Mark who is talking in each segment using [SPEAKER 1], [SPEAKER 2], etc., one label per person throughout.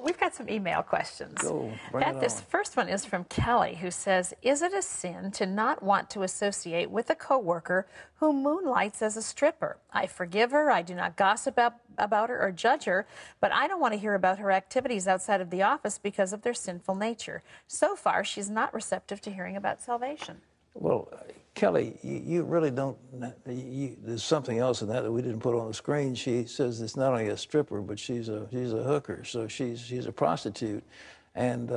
[SPEAKER 1] We've got some email questions.
[SPEAKER 2] Go, bring
[SPEAKER 1] Pat,
[SPEAKER 2] it
[SPEAKER 1] this
[SPEAKER 2] on.
[SPEAKER 1] first one is from Kelly, who says, is it a sin to not want to associate with a coworker who moonlights as a stripper? I forgive her, I do not gossip about her or judge her, but I don't want to hear about her activities outside of the office because of their sinful nature. So far, she's not receptive to hearing about salvation.
[SPEAKER 2] Well, Kelly, you really don't, there's something else in that we didn't put on the screen. She says it's not only a stripper, but she's a hooker, so she's a prostitute. And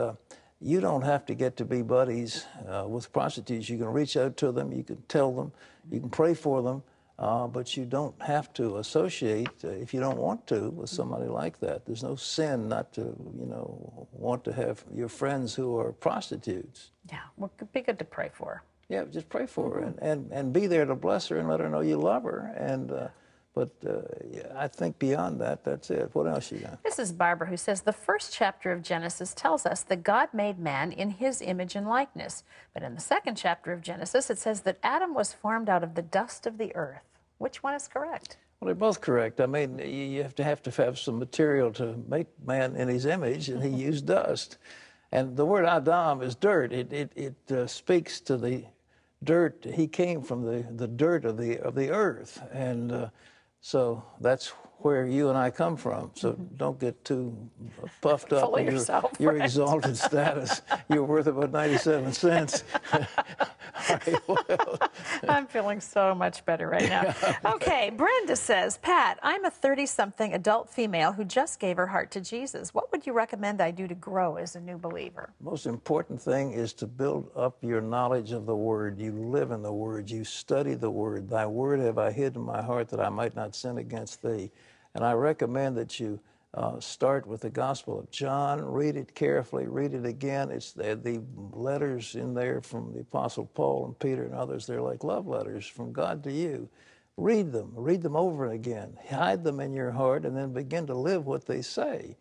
[SPEAKER 2] you don't have to get to be buddies with prostitutes. You can reach out to them, you can tell them, you can pray for them, but you don't have to associate, if you don't want to, with somebody like that. There's no sin not to, want to have your friends who are prostitutes.
[SPEAKER 1] Yeah, well, it'd be good to pray for her.
[SPEAKER 2] Yeah, just pray for her and be there to bless her and let her know you love her. And but I think beyond that, that's it. What else you got?
[SPEAKER 1] This is Barbara, who says the first chapter of Genesis tells us that God made man in his image and likeness. But in the second chapter of Genesis, it says that Adam was formed out of the dust of the earth. Which one is correct?
[SPEAKER 2] Well, they're both correct. I mean, you have to have some material to make man in his image, and he used dust. And the word Adam is dirt. It speaks to the dirt. He came from the dirt of the earth, and so that's where you and I come from. So don't get too puffed up in your exalted status. You're worth about 97 cents. All right, well.
[SPEAKER 1] I'm feeling so much better right now. Okay, Brenda says, Pat, I'm a 30-something adult female who just gave her heart to Jesus. What would you recommend I do to grow as a new believer?
[SPEAKER 2] Most important thing is to build up your knowledge of the Word. You live in the Word. You study the Word. Thy Word have I hid in my heart that I might not sin against thee. And I recommend that you start with the Gospel of John, read it carefully, read it again. It's the letters in there from the Apostle Paul and Peter and others. They're like love letters from God to you. Read them over again. Hide them in your heart and then begin to live what they say.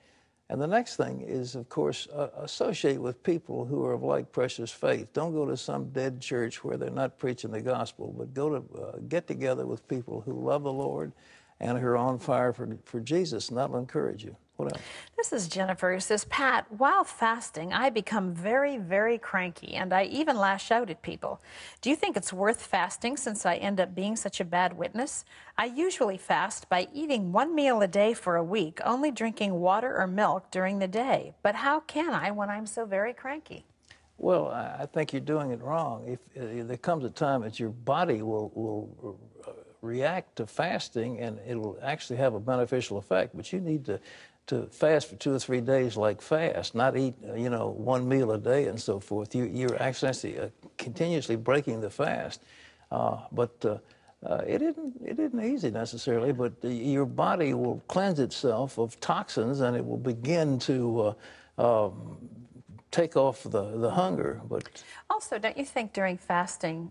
[SPEAKER 2] And the next thing is, of course, associate with people who are of like precious faith. Don't go to some dead church where they're not preaching the gospel, but go to get together with people who love the Lord and who are on fire for Jesus, and that'll encourage you. What else?
[SPEAKER 1] This is Jennifer, who says, Pat, while fasting, I become very, very cranky, and I even lash out at people. Do you think it's worth fasting since I end up being such a bad witness? I usually fast by eating one meal a day for a week, only drinking water or milk during the day. But how can I when I'm so very cranky?
[SPEAKER 2] Well, I think you're doing it wrong. If there comes a time that your body will react to fasting, and it'll actually have a beneficial effect. But you need to fast for 2 or 3 days like fast, not eat, one meal a day and so forth. You're actually continuously breaking the fast. It isn't easy necessarily, but your body will cleanse itself of toxins, and it will begin to take off the hunger. But
[SPEAKER 1] also, don't you think during fasting,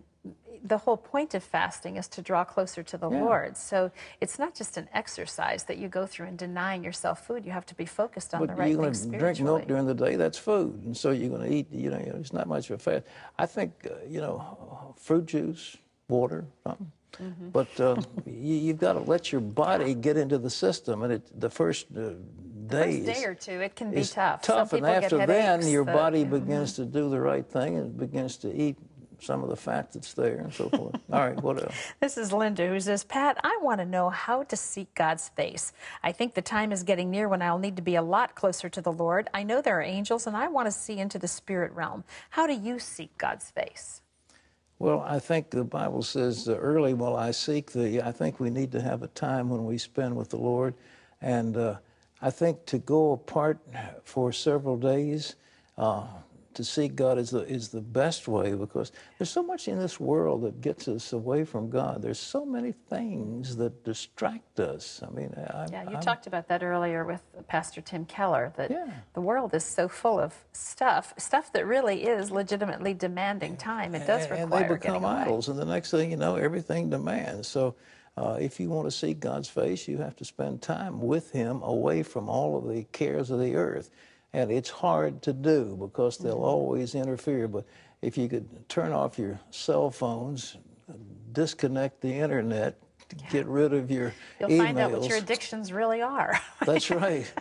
[SPEAKER 1] the whole point of fasting is to draw closer to the Lord. So it's not just an exercise that you go through in denying yourself food. You have to be focused on the right things spiritually.
[SPEAKER 2] You're going to drink milk during the day, that's food. And so you're going to eat, it's not much of a fast. I think, fruit juice, water, something. But you've got to let your body get into the system. And the first
[SPEAKER 1] day or two, it can be tough.
[SPEAKER 2] And after then, your body begins to do the right thing and begins to eat some of the fat that's there and so forth. All right, what else?
[SPEAKER 1] This is Linda, who says, Pat, I want to know how to seek God's face. I think the time is getting near when I'll need to be a lot closer to the Lord. I know there are angels, and I want to see into the spirit realm. How do you seek God's face?
[SPEAKER 2] Well, I think the Bible says, early will I seek thee. I think we need to have a time when we spend with the Lord. And I think to go apart for several days, to seek God is the best way, because there's so much in this world that gets us away from God. There's so many things that distract us. I mean,
[SPEAKER 1] you talked about that earlier with Pastor Tim Keller, that the world is so full of stuff that really is legitimately demanding time. It does require
[SPEAKER 2] and they become
[SPEAKER 1] getting away.
[SPEAKER 2] idols, and the next thing you know, everything demands. So if you want to seek God's face, you have to spend time with Him, away from all of the cares of the earth. And it's hard to do because they'll always interfere. But if you could turn off your cell phones, disconnect the internet, get rid of your emails.
[SPEAKER 1] You'll find out what your addictions really are.
[SPEAKER 2] That's right.